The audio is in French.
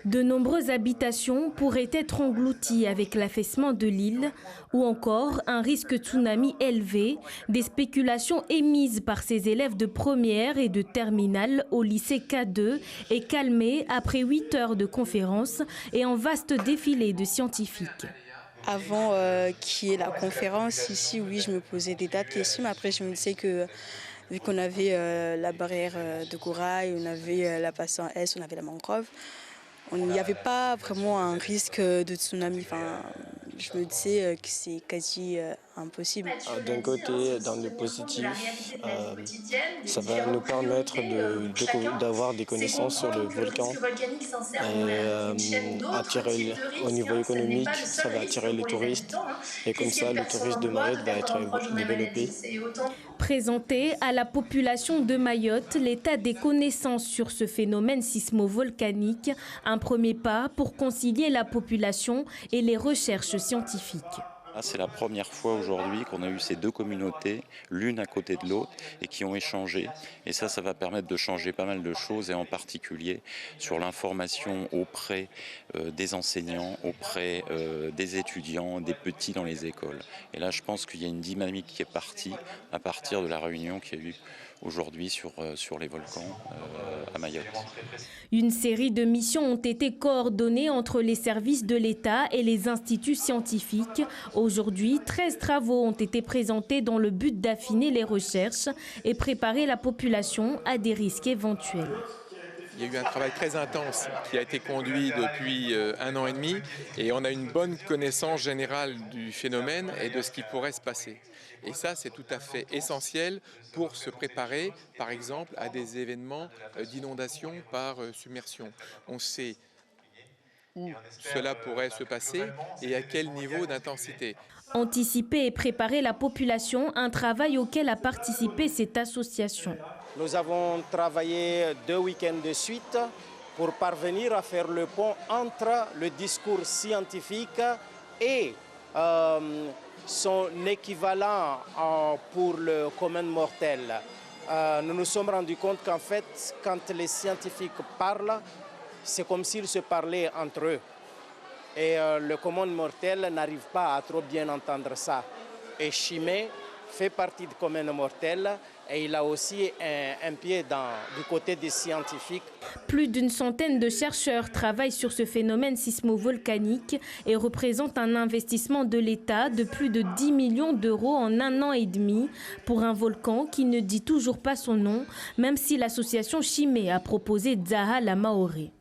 De nombreuses habitations pourraient être englouties avec l'affaissement de l'île ou encore un risque tsunami élevé. Des spéculations émises par ces élèves de première et de terminale au lycée K2 est calmée après 8 heures de conférence et un vaste défilé de scientifiques. Avant qu'il y ait la conférence ici, oui, je me posais des tas de questions. Mais après, je me disais que vu qu'on avait la barrière de corail, on avait la passion S, on avait la mangrove, il n'y avait pas vraiment un risque de tsunami. Enfin, je me disais que c'est quasi impossible. D'un côté, dans le positif, ça va nous permettre d'avoir des connaissances sur le volcan et attirer, au niveau économique, ça va attirer les touristes et comme ça, le tourisme de Mayotte va être développé. Présenter à la population de Mayotte l'état des connaissances sur ce phénomène sismo-volcanique, un premier pas pour concilier la population et les recherches scientifiques. C'est la première fois aujourd'hui qu'on a eu ces deux communautés, l'une à côté de l'autre, et qui ont échangé. Et ça va permettre de changer pas mal de choses, et en particulier sur l'information auprès des enseignants, auprès des étudiants, des petits dans les écoles. Et là, je pense qu'il y a une dynamique qui est partie à partir de la réunion qu'il y a eu aujourd'hui sur les volcans à Mayotte. Une série de missions ont été coordonnées entre les services de l'État et les instituts scientifiques. Aujourd'hui, 13 travaux ont été présentés dans le but d'affiner les recherches et préparer la population à des risques éventuels. Il y a eu un travail très intense qui a été conduit depuis 1 an et demi et on a une bonne connaissance générale du phénomène et de ce qui pourrait se passer. Et ça, c'est tout à fait essentiel pour se préparer, par exemple, à des événements d'inondation par submersion. On sait où cela pourrait se passer et à quel niveau d'intensité. Anticiper et préparer la population, un travail auquel a participé cette association. Nous avons travaillé 2 week-ends de suite pour parvenir à faire le pont entre le discours scientifique et son équivalent pour le commun mortel. Nous nous sommes rendus compte qu'en fait, quand les scientifiques parlent, c'est comme s'ils se parlaient entre eux. Et le commun mortel n'arrive pas à trop bien entendre ça. Et Chimay fait partie du commun mortel et il a aussi un pied du côté des scientifiques. Plus d'une centaine de chercheurs travaillent sur ce phénomène sismo-volcanique et représentent un investissement de l'État de plus de 10 millions d'euros en 1 an et demi pour un volcan qui ne dit toujours pas son nom, même si l'association Chimay a proposé Zaha la Maoré.